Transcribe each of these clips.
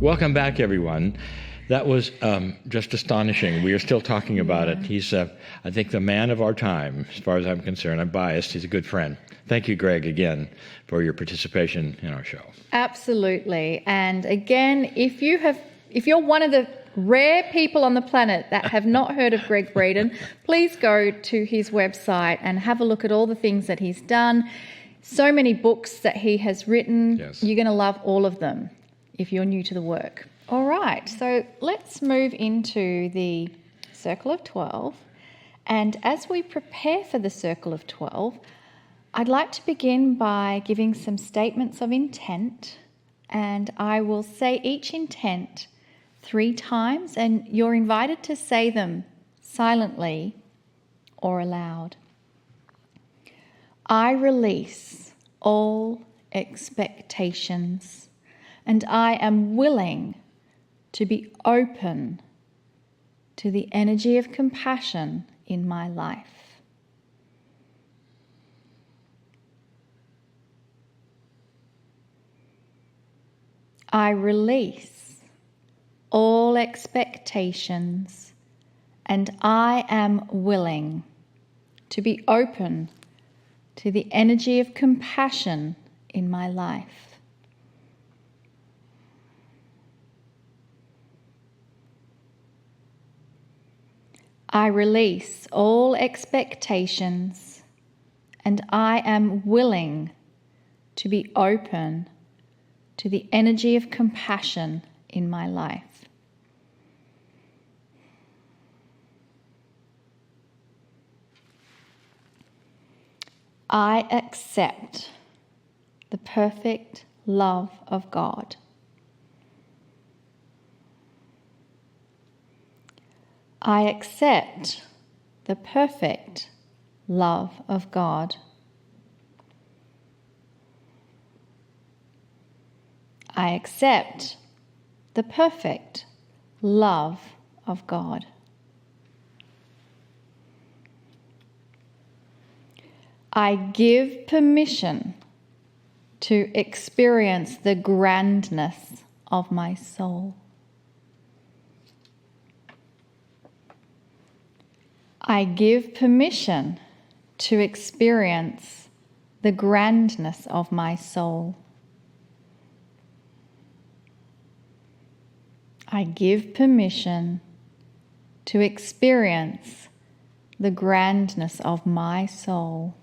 Welcome back, everyone. That was just astonishing. We are still talking about it. He's, I think, the man of our time, as far as I'm concerned. I'm biased. He's a good friend. Thank you, Greg, again, for your participation in our show. Absolutely. And again, if you're one of the rare people on the planet that have not heard of Greg Breeden, please go to his website and have a look at all the things that he's done. So many books that he has written. Yes. You're going to love all of them if you're new to the work. All right, so let's move into the Circle of 12. And as we prepare for the Circle of 12, I'd like to begin by giving some statements of intent. And I will say each intent 3 times, and you're invited to say them silently or aloud. I release all expectations, and I am willing to be open to the energy of compassion in my life. I release all expectations, and I am willing to be open to the energy of compassion in my life. I release all expectations, and I am willing to be open to the energy of compassion in my life. I accept the perfect love of God. I accept the perfect love of God. I accept the perfect love of God. I give permission to experience the grandness of my soul. I give permission to experience the grandness of my soul. I give permission to experience the grandness of my soul.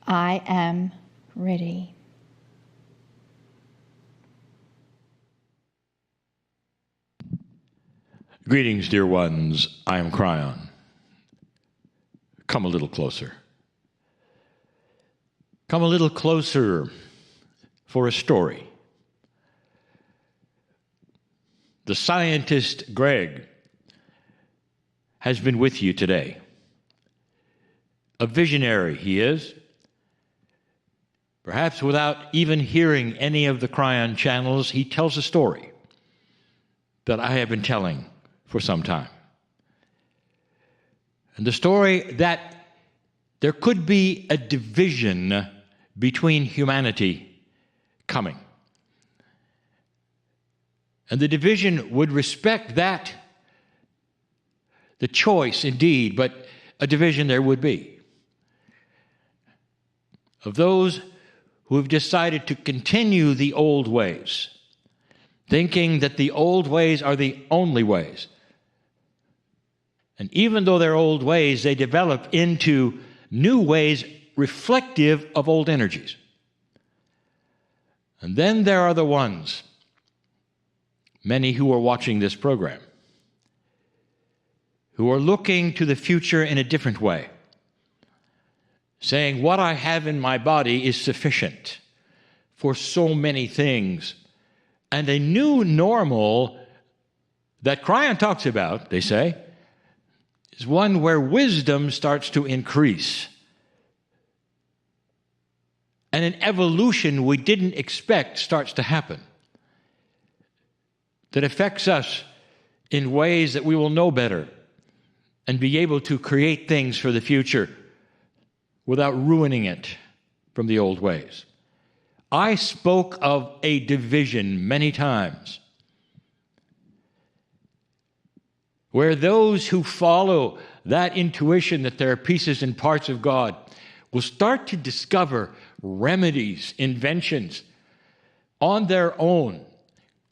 I am ready. Greetings, dear ones. I am Kryon. Come a little closer. Come a little closer for a story. The scientist Greg has been with you today. A visionary he is. Perhaps without even hearing any of the Kryon channels, he tells a story that I have been telling for some time. And the story that there could be a division between humanity coming. And the division would respect that, the choice indeed, but a division there would be. Of those who have decided to continue the old ways, thinking that the old ways are the only ways. And even though they're old ways, they develop into new ways reflective of old energies. And then there are the ones, many who are watching this program, who are looking to the future in a different way, saying, what I have in my body is sufficient for so many things. And a new normal that Kryon talks about, they say, is one where wisdom starts to increase. And an evolution we didn't expect starts to happen that affects us in ways that we will know better and be able to create things for the future without ruining it from the old ways. I spoke of a division many times, where those who follow that intuition that there are pieces and parts of God will start to discover remedies, inventions on their own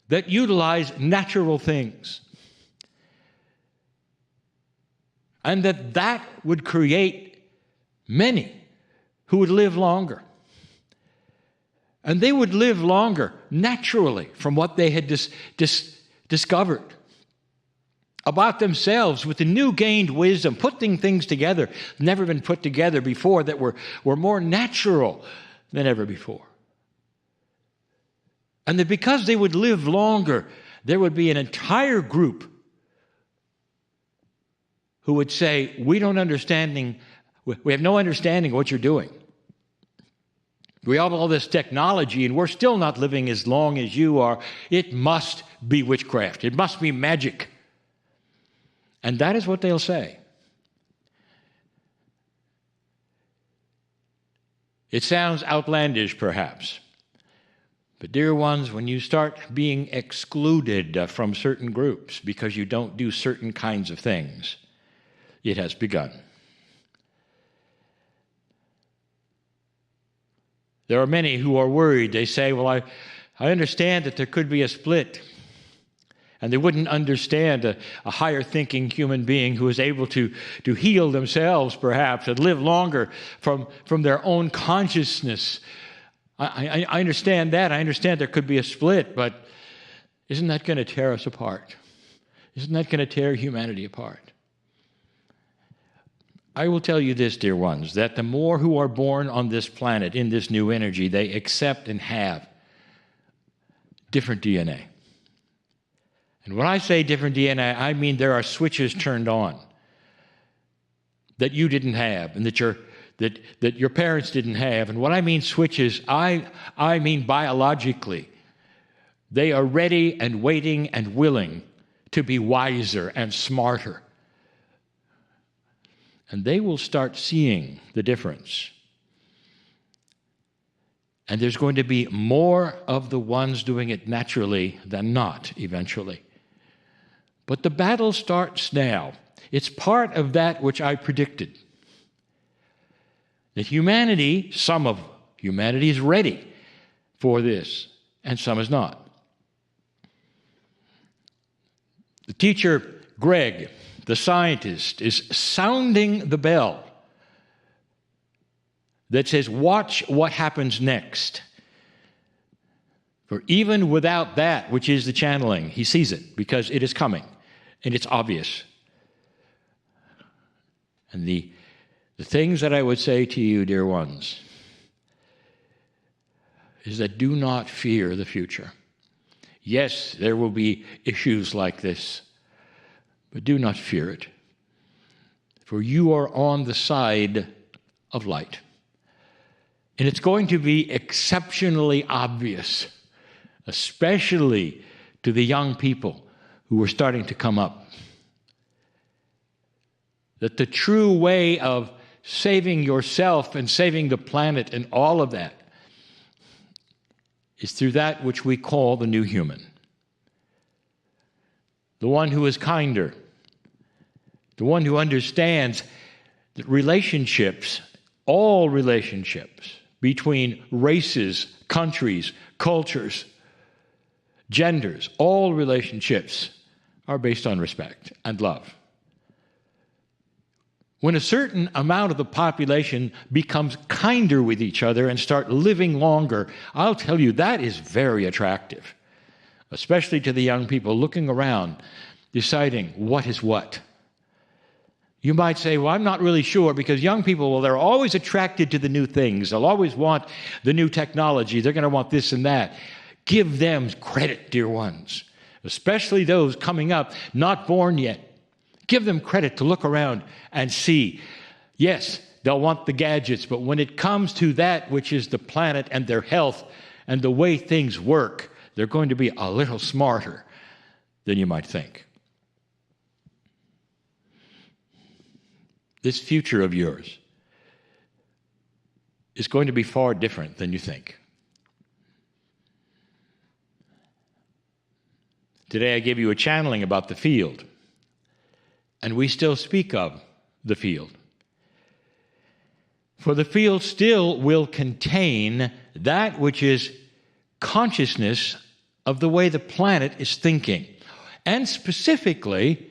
that utilize natural things. And that would create many who would live longer. And they would live longer naturally from what they had discovered about themselves with the new gained wisdom, putting things together, never been put together before, that were more natural than ever before. And that because they would live longer, there would be an entire group who would say, we have no understanding of what you're doing. We have all this technology and we're still not living as long as you are. It must be witchcraft. It must be magic. And that is what they'll say. It sounds outlandish, perhaps. But dear ones, when you start being excluded from certain groups because you don't do certain kinds of things, it has begun. There are many who are worried. They say, well, I understand that there could be a split. And they wouldn't understand a higher thinking human being who is able to heal themselves, perhaps, and live longer from their own consciousness. I understand that. I understand there could be a split, but isn't that going to tear us apart? Isn't that going to tear humanity apart? I will tell you this, dear ones, that the more who are born on this planet in this new energy, they accept and have different DNA. And when I say different DNA, I mean there are switches turned on that you didn't have and that your parents didn't have. And what I mean switches, I mean biologically. They are ready and waiting and willing to be wiser and smarter. And they will start seeing the difference. And there's going to be more of the ones doing it naturally than not eventually. But the battle starts now. It's part of that which I predicted. That humanity, some of humanity is ready for this, and some is not. The teacher, Greg, the scientist, is sounding the bell that says, watch what happens next. For even without that, which is the channeling, he sees it because it is coming and it's obvious. And the things that I would say to you, dear ones, is that do not fear the future. Yes, there will be issues like this, but do not fear it. For you are on the side of light. And it's going to be exceptionally obvious, especially to the young people who are starting to come up, that the true way of saving yourself and saving the planet and all of that is through that which we call the new human. The one who is kinder, the one who understands that relationships, all relationships between races, countries, cultures, genders, all relationships are based on respect and love. When a certain amount of the population becomes kinder with each other and start living longer, I'll tell you that is very attractive, especially to the young people looking around, deciding what is what. You might say, well, I'm not really sure, because young people, well, they're always attracted to the new things. They'll always want the new technology. They're going to want this and that. Give them credit, dear ones, especially those coming up, not born yet. Give them credit to look around and see. Yes, they'll want the gadgets, but when it comes to that which is the planet and their health and the way things work, they're going to be a little smarter than you might think. This future of yours is going to be far different than you think. Today I give you a channeling about the field, and we still speak of the field. For the field still will contain that which is consciousness of the way the planet is thinking, and specifically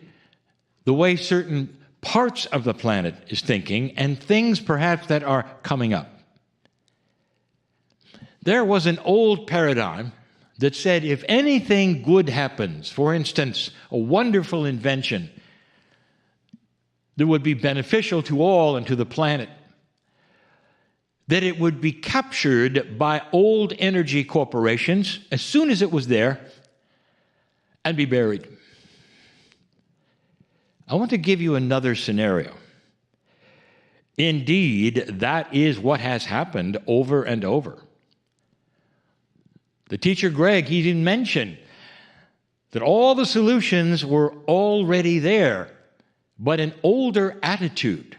the way certain parts of the planet is thinking, and things perhaps that are coming up. There was an old paradigm that said if anything good happens, for instance, a wonderful invention that would be beneficial to all and to the planet, that it would be captured by old energy corporations as soon as it was there and be buried. I want to give you another scenario. Indeed, that is what has happened over and over. The teacher Greg, he didn't mention that all the solutions were already there, but an older attitude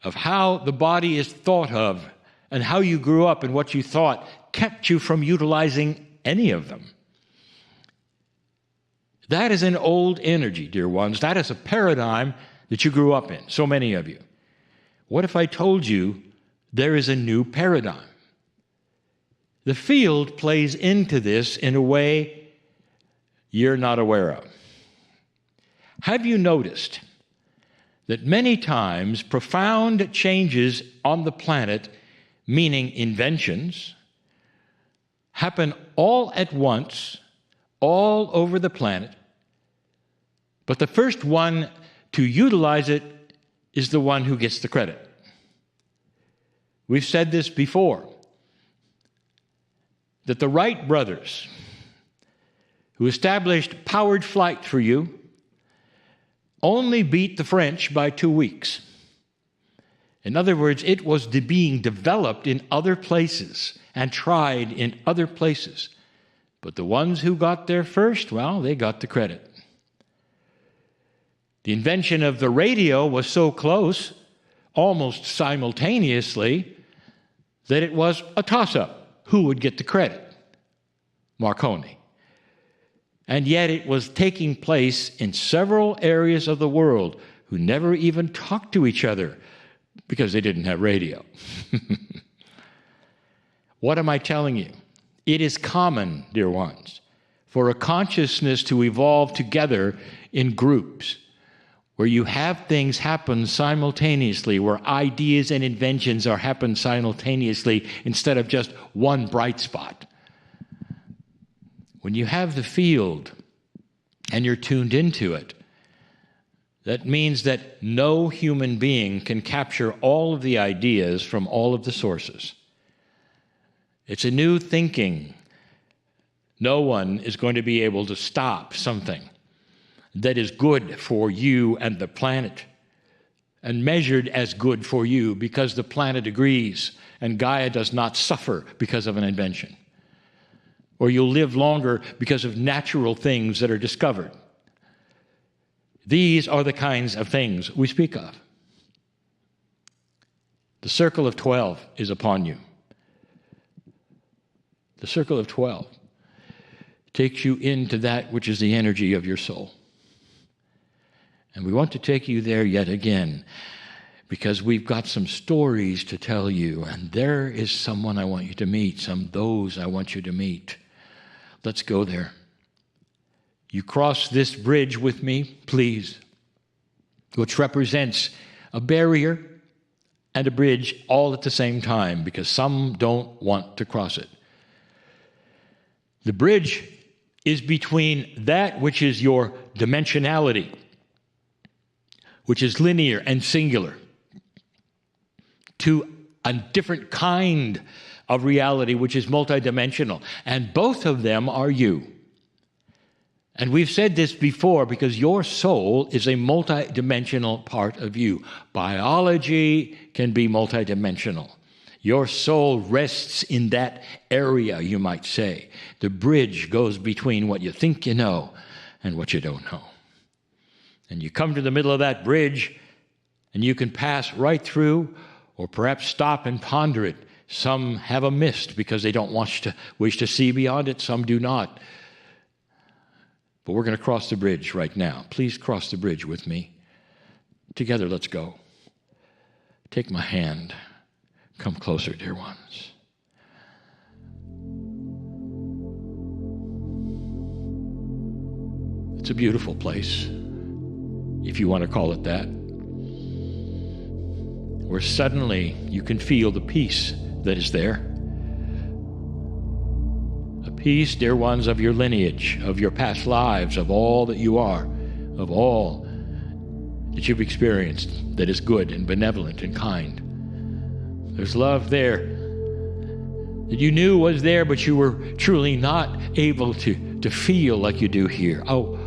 of how the body is thought of and how you grew up and what you thought kept you from utilizing any of them. That is an old energy, dear ones. That is a paradigm that you grew up in, so many of you. What if I told you there is a new paradigm? The field plays into this in a way you're not aware of. Have you noticed that many times profound changes on the planet, meaning inventions, happen all at once, all over the planet, but the first one to utilize it is the one who gets the credit? We've said this before, that the Wright brothers, who established powered flight for you, only beat the French by 2 weeks. In other words, it was being developed in other places and tried in other places. But the ones who got there first, well, they got the credit. The invention of the radio was so close, almost simultaneously, that it was a toss-up. Who would get the credit? Marconi. And yet it was taking place in several areas of the world who never even talked to each other because they didn't have radio. What am I telling you? It is common, dear ones, for a consciousness to evolve together in groups where you have things happen simultaneously, where ideas and inventions are happen simultaneously instead of just one bright spot. When you have the field and you're tuned into it, that means that no human being can capture all of the ideas from all of the sources. It's a new thinking. No one is going to be able to stop something that is good for you and the planet, and measured as good for you because the planet agrees and Gaia does not suffer because of an invention. Or you'll live longer because of natural things that are discovered. These are the kinds of things we speak of. The circle of 12 is upon you. The circle of 12 takes you into that which is the energy of your soul. And we want to take you there yet again because we've got some stories to tell you, and there is someone I want you to meet, those I want you to meet. Let's go there. You cross this bridge with me, please, which represents a barrier and a bridge all at the same time because some don't want to cross it. The bridge is between that which is your dimensionality, which is linear and singular, to a different kind of reality, which is multidimensional. And both of them are you. And we've said this before because your soul is a multidimensional part of you. Biology can be multidimensional. Your soul rests in that area, you might say. The bridge goes between what you think you know and what you don't know. And you come to the middle of that bridge, and you can pass right through, or perhaps stop and ponder it. Some have a mist because they don't wish to see beyond it. Some do not. But we're going to cross the bridge right now. Please cross the bridge with me. Together, let's go. Take my hand. Come closer, dear ones. It's a beautiful place, if you want to call it that, where suddenly you can feel the peace that is there. A peace, dear ones, of your lineage, of your past lives, of all that you are, of all that you've experienced that is good and benevolent and kind. There's love there that you knew was there, but you were truly not able to feel like you do here. Oh,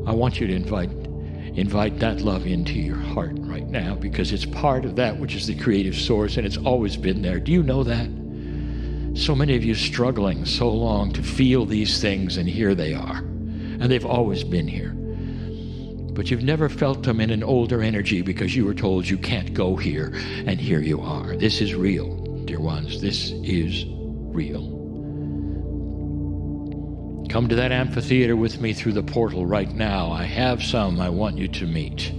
I want you to invite that love into your heart right now, because it's part of that which is the creative source, and it's always been there. Do you know that? So many of you struggling so long to feel these things, and here they are. And they've always been here. But you've never felt them in an older energy because you were told you can't go here, and here you are. This is real, dear ones. This is real. Come to that amphitheater with me through the portal right now. I have some I want you to meet.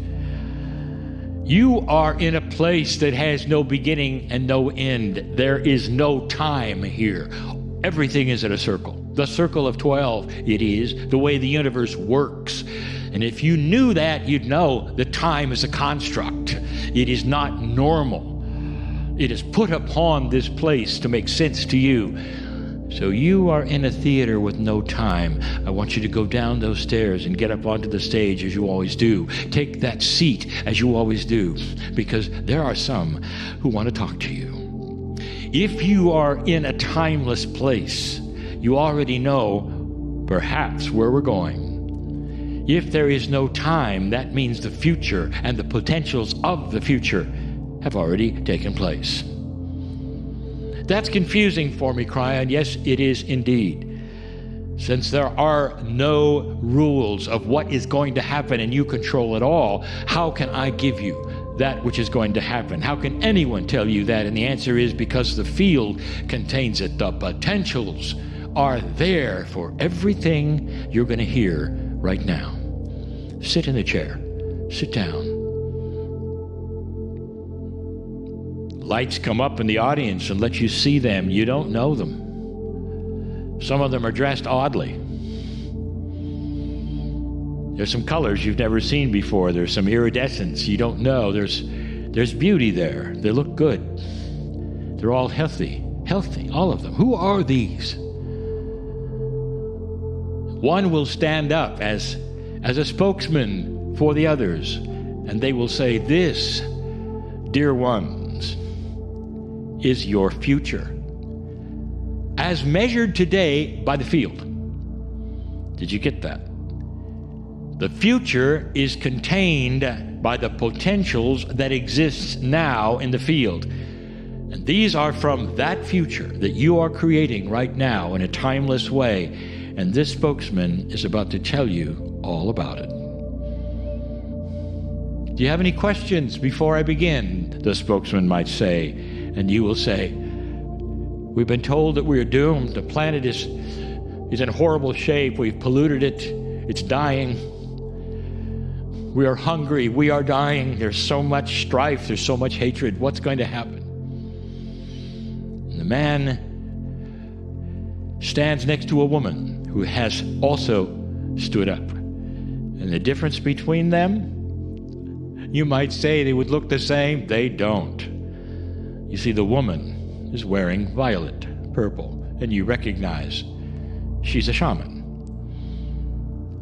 You are in a place that has no beginning and no end. There is no time here. Everything is in a circle. The circle of 12, it is the way the universe works. And if you knew that, you'd know that time is a construct. It is not normal. It is put upon this place to make sense to you. So you are in a theater with no time. I want you to go down those stairs and get up onto the stage as you always do. Take that seat as you always do, because there are some who want to talk to you. If you are in a timeless place, you already know perhaps where we're going. If there is no time, that means the future and the potentials of the future have already taken place. That's confusing for me, Kryon. Yes, it is indeed. Since there are no rules of what is going to happen and you control it all, how can I give you that which is going to happen? How can anyone tell you that? And the answer is because the field contains it. The potentials are there for everything you're going to hear right now. Sit in the chair. Sit down. Lights come up in the audience and let you see them. You don't know them. Some of them are dressed oddly. There's some colors you've never seen before. There's some iridescence you don't know. There's beauty there. They look good. They're all healthy, all of them. Who are these? One will stand up as a spokesman for the others, and they will say, "This, dear ones, is your future, as measured today by the field." Did you get that? The future is contained by the potentials that exist now in the field. And these are from that future that you are creating right now in a timeless way. And this spokesman is about to tell you all about it. Do you have any questions before I begin? The spokesman might say, and you will say, "We've been told that we're doomed. The planet is in horrible shape. We've polluted it. It's dying. We are hungry. We are dying. There's so much strife. There's so much hatred. What's going to happen?" And the man stands next to a woman who has also stood up. And the difference between them, you might say they would look the same. They don't. You see, the woman is wearing violet, purple, and you recognize she's a shaman.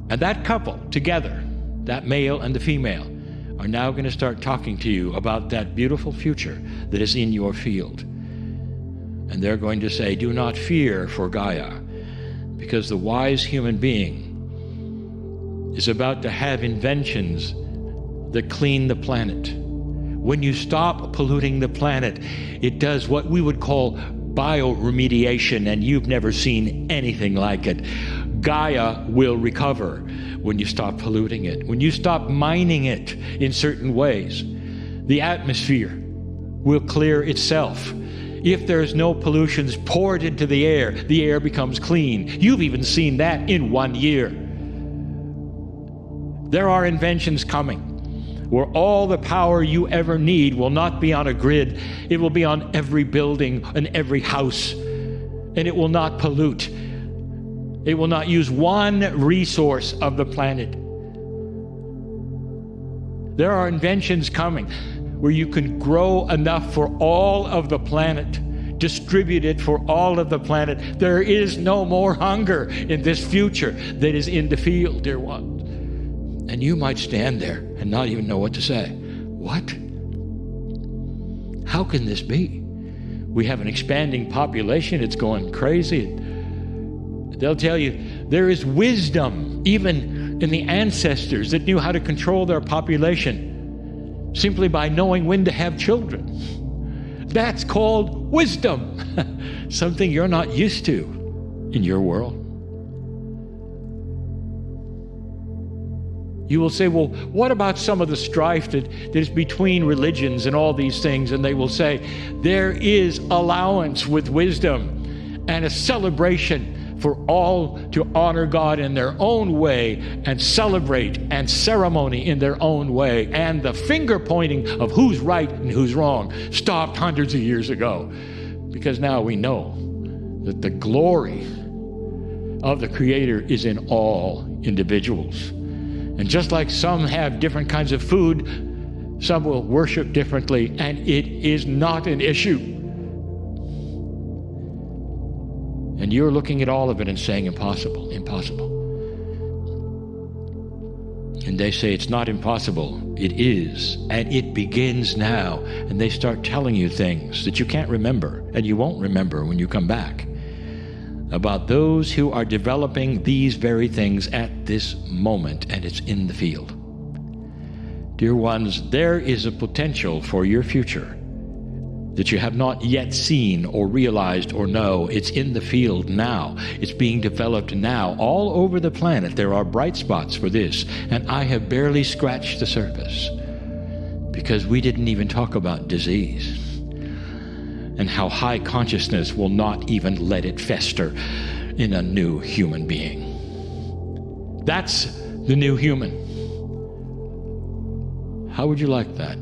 And that couple together, that male and the female, are now going to start talking to you about that beautiful future that is in your field. And they're going to say, "Do not fear for Gaia, because the wise human being is about to have inventions that clean the planet. When you stop polluting the planet, it does what we would call bioremediation, and you've never seen anything like it. Gaia will recover when you stop polluting it, when you stop mining it in certain ways. The atmosphere will clear itself. If there's no pollutions poured into the air becomes clean. You've even seen that in 1 year. There are inventions coming where all the power you ever need will not be on a grid. It will be on every building and every house, and it will not pollute. It will not use one resource of the planet. There are inventions coming where you can grow enough for all of the planet, distribute it for all of the planet. There is no more hunger in this future that is in the field, dear ones. And you might stand there and not even know what to say. What? How can this be? We have an expanding population. It's going crazy. They'll tell you there is wisdom even in the ancestors that knew how to control their population simply by knowing when to have children. That's called wisdom. Something you're not used to in your world. You will say, well, what about some of the strife that is between religions and all these things? And they will say, there is allowance with wisdom and a celebration for all to honor God in their own way and celebrate and ceremony in their own way. And the finger pointing of who's right and who's wrong stopped hundreds of years ago, because now we know that the glory of the Creator is in all individuals. And just like some have different kinds of food, some will worship differently, and it is not an issue. And you're looking at all of it and saying, impossible, impossible. And they say it's not impossible. It is, and it begins now. And they start telling you things that you can't remember, and you won't remember when you come back, about those who are developing these very things at this moment, and it's in the field. Dear ones, there is a potential for your future that you have not yet seen or realized or know. It's in the field now. It's being developed now. All over the planet, there are bright spots for this, and I have barely scratched the surface, because we didn't even talk about disease and how high consciousness will not even let it fester in a new human being. That's the new human. How would you like that?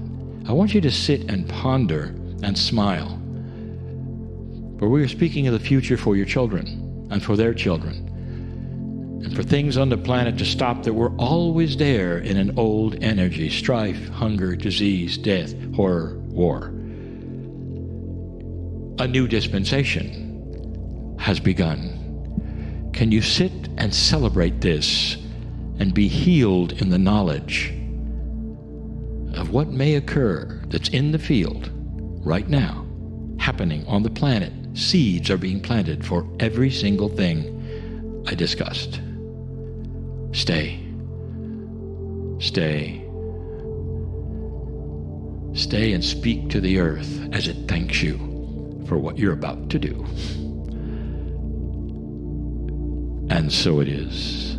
I want you to sit and ponder and smile. For we are speaking of the future for your children and for their children, and for things on the planet to stop that were always there in an old energy: strife, hunger, disease, death, horror, war. A new dispensation has begun. Can you sit and celebrate this and be healed in the knowledge of what may occur that's in the field right now, happening on the planet? Seeds are being planted for every single thing I discussed. Stay. Stay. Stay and speak to the earth as it thanks you for what you're about to do. And so it is.